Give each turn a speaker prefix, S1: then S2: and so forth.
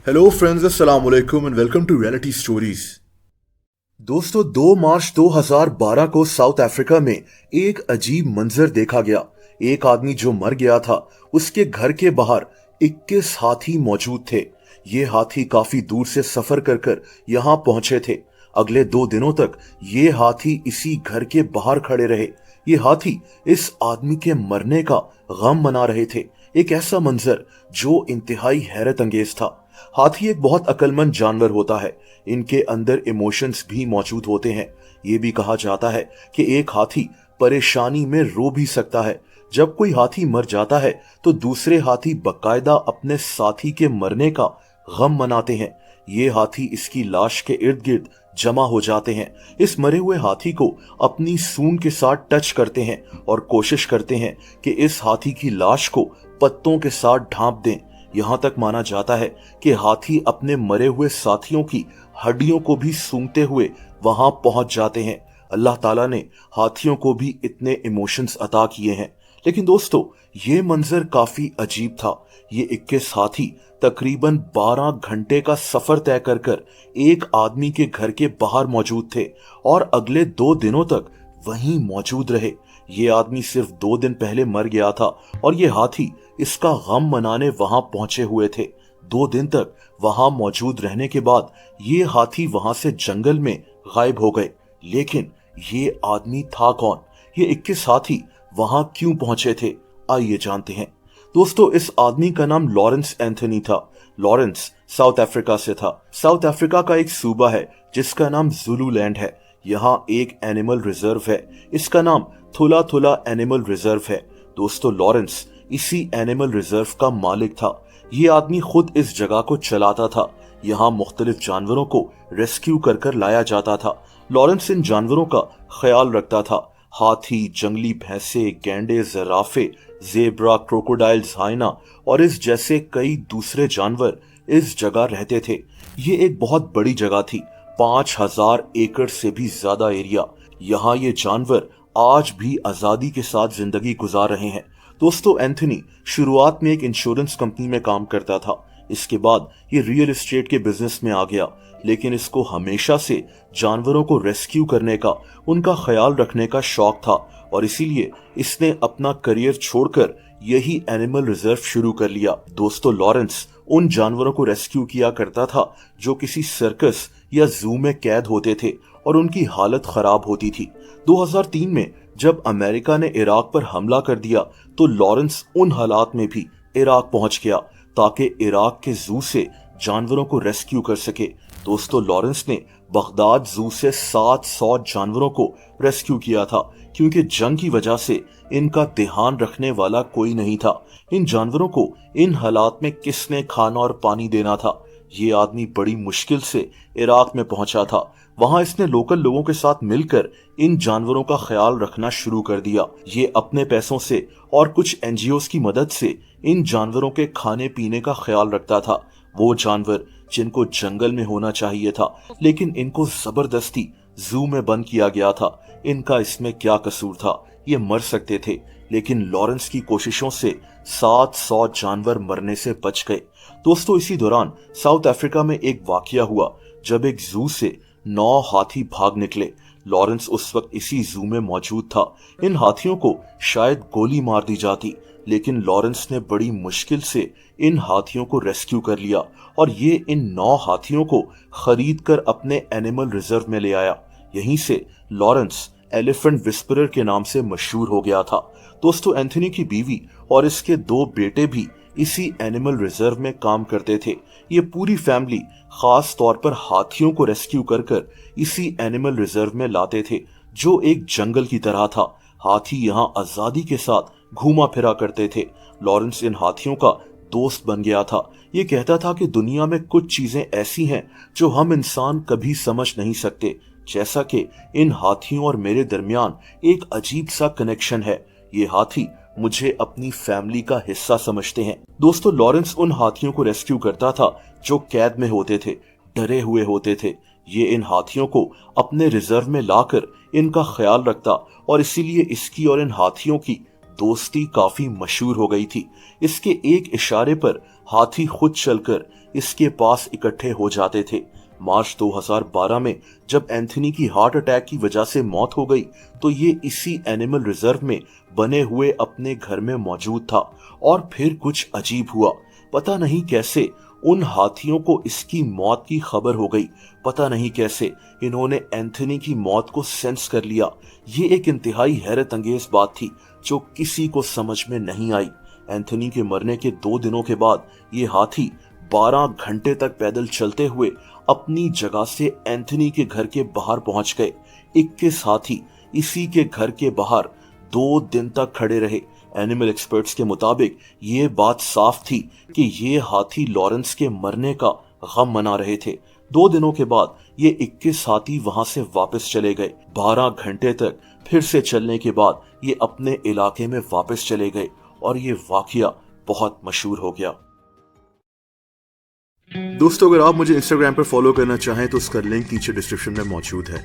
S1: Hello friends, अस्सलाम वालेकुम and welcome to reality stories. दोस्तों, 2 मार्च 2012 को साउथ अफ्रीका में एक अजीब मंजर देखा गया। एक आदमी जो मर गया था, उसके घर के बाहर 21 हाथी मौजूद थे। ये हाथी काफी दूर से सफर कर कर यहाँ पहुंचे थे। अगले 2 दिनों तक ये हाथी इसी घर के बाहर खड़े रहे। ये हाथी इस आदमी के मरने का गम मना रहे थे। एक ऐसा मंजर जो इंतहाई हैरत अंगेज था। हाथी एक बहुत अक्लमंद जानवर होता है। इनके अंदर इमोशंस भी मौजूद होते हैं। ये भी कहा जाता है कि एक हाथी परेशानी में रो भी सकता है। जब कोई हाथी मर जाता है तो दूसरे हाथी बकायदा अपने साथी के मरने का गम मनाते हैं। ये हाथी इसकी लाश के इर्द गिर्द जमा हो जाते हैं। इस मरे हुए हाथी को अपनी सूंड के साथ टच करते हैं और कोशिश करते हैं कि इस हाथी की लाश को पत्तों के साथ ढांप दें। यहां तक माना जाता है कि हाथी अपने मरे हुए साथियों की हड्डियों को भी सूंघते हुए वहां पहुंच जाते हैं। अल्लाह ताला ने हाथियों को भी इतने इमोशंस अता किए हैं। लेकिन दोस्तों, ये मंजर काफी अजीब था। ये 21 हाथी तकरीबन 12 घंटे का सफर तय कर कर एक आदमी के घर के बाहर मौजूद थे और अगले 2 दिनों तक वहीं मौजूद रहे। ये आदमी सिर्फ 2 दिन पहले मर गया था और ये हाथी इसका गम मनाने वहां पहुंचे हुए थे। 2 दिन तक वहां मौजूद रहने के बाद ये हाथी वहां से जंगल में गायब हो गए। लेकिन ये आदमी था कौन? ये 21 हाथी वहां क्यों पहुंचे थे? आइए जानते हैं। दोस्तों, इस आदमी का नाम लॉरेंस एंथनी था। लॉरेंस साउथ अफ्रीका से था। साउथ अफ्रीका का एक सूबा है जिसका नाम ज़ुलूलैंड है। यहाँ एक एनिमल रिजर्व है। इसका नाम थुला थुला एनिमल रिजर्व है। दोस्तों, लॉरेंस इसी एनिमल रिजर्व का मालिक था। ये आदमी खुद इस जगह को चलाता था। यहाँ मुख्तलिफ जानवरों को रेस्क्यू कर कर लाया जाता था। लॉरेंस इन जानवरों का ख्याल रखता था। हाथी, जंगली भैंसे, गैंडे, जिराफे, जेब्रा, क्रोकोडाइल्स, हाइना और इस जैसे कई दूसरे जानवर इस जगह रहते थे। ये एक बहुत बड़ी जगह थी, 5000 एकड़ से भी ज्यादा एरिया। यहाँ ये जानवर आज भी आजादी के साथ जिंदगी गुजार रहे हैं। दोस्तों, एंथनी शुरुआत में एक इंश्योरेंस कंपनी में काम करता था। इसके बाद ये रियल एस्टेट के बिजनेस में आ गया। लेकिन इसको हमेशा से जानवरों को रेस्क्यू करने का, उनका ख्याल रखने का शौक था और इसीलिए इसने अपना करियर छोड़कर यही एनिमल रिजर्व शुरू कर लिया। दोस्तों, लॉरेंस उन जानवरों को रेस्क्यू किया करता था जो किसी सर्कस या जू में कैद होते थे और उनकी हालत खराब होती थी। 2003 में जब अमेरिका ने इराक पर हमला कर दिया तो लॉरेंस उन हालात में भी इराक पहुंच गया ताकि इराक के जू से जानवरों को रेस्क्यू कर सके। दोस्तों, लॉरेंस ने बगदाद जू से 700 जानवरों को रेस्क्यू किया था क्योंकि जंग की वजह से इनका ध्यान रखने वाला कोई नहीं था। इन जानवरों को इन हालात में किसने खाना और पानी देना था? ये आदमी बड़ी मुश्किल से इराक में पहुंचा था। वहां इसने लोकल लोगों के साथ मिलकर इन जानवरों का ख्याल रखना शुरू कर दिया। ये अपने पैसों से और कुछ एनजीओस की मदद से इन जानवरों के खाने पीने का ख्याल रखता था। वो जानवर जिनको जंगल में होना चाहिए था, लेकिन इनको जबरदस्ती जू में बंद किया गया था। इनका इसमें क्या कसूर था? ये मर सकते थे, लेकिन लॉरेंस की कोशिशों से 700 जानवर मरने से बच गए। दोस्तों, इसी दौरान साउथ अफ्रीका में एक वाकया हुआ जब एक जू से 9 हाथी भाग निकले। लॉरेंस उस वक्त इसी जू में मौजूद था। इन हाथियों को शायद गोली मार दी जाती, लेकिन लॉरेंस ने बड़ी मुश्किल से इन हाथियों को रेस्क्यू कर लिया और ये इन 9 हाथियों को खरीद कर अपने एनिमल रिजर्व में ले आया। यहीं से लॉरेंस एलिफेंट विस्परर के नाम से मशहूर हो गया था। दोस्तों, एंथनी की बीवी और इसके 2 बेटे भी इसी एनिमल रिजर्व में काम करते थे। ये पूरी फैमिली खास तौर पर हाथियों को रेस्क्यू कर कर इसी एनिमल रिजर्व में लाते थे, जो एक जंगल की तरह था। हाथी यहाँ आजादी के साथ घूमा फिरा करते थे। लॉरेंस इन हाथियों का दोस्त बन गया था। ये कहता था कि दुनिया में कुछ चीजें ऐसी हैं जो हम इंसान कभी समझ नहीं सकते, जैसा कि इन हाथियों और मेरे दरमियान एक अजीब सा कनेक्शन है। ये हाथी मुझे अपनी फैमिली का हिस्सा समझते हैं। दोस्तों, लॉरेंस उन हाथियों को रेस्क्यू करता था जो कैद में होते थे, डरे हुए होते थे। ये इन हाथियों को अपने रिजर्व में लाकर इनका ख्याल रखता और इसीलिए इसकी और इन हाथियों की दोस्ती काफी मशहूर हो गई थी। इसके एक इशारे पर हाथी खुद चलकर इसके पास इकट्ठे हो जाते थे। मार्च 2012 में जब एंथनी की हार्ट अटैक की वजह से मौत हो गई तो ये इसी एनिमल रिजर्व में बने हुए अपने घर में मौजूद था। और फिर कुछ अजीब हुआ। पता नहीं कैसे उन हाथियों को इसकी मौत की खबर हो गई। पता नहीं कैसे इन्होंने एंथनी की मौत को सेंस कर लिया। ये एक इंतहाई हैरत अंगेज बात थी जो किसी को समझ में नहीं आई। एंथनी के मरने के 2 दिनों के बाद ये हाथी 12 घंटे तक पैदल चलते हुए अपनी जगह से एंथनी के घर के बाहर पहुंच गए। 21 हाथी इसी के घर के बाहर 2 दिन तक खड़े रहे। एनिमल एक्सपर्ट्स के मुताबिक ये बात साफ थी कि ये हाथी लॉरेंस के मरने का गम मना रहे थे। 2 दिनों के बाद ये 21 हाथी वहां से वापस चले गए। 12 घंटे तक फिर से चलने के बाद ये अपने इलाके में वापस चले गए और ये वाकया बहुत मशहूर हो गया। दोस्तों, अगर आप मुझे इंस्टाग्राम पर फॉलो करना चाहें तो उसका लिंक नीचे डिस्क्रिप्शन में मौजूद है।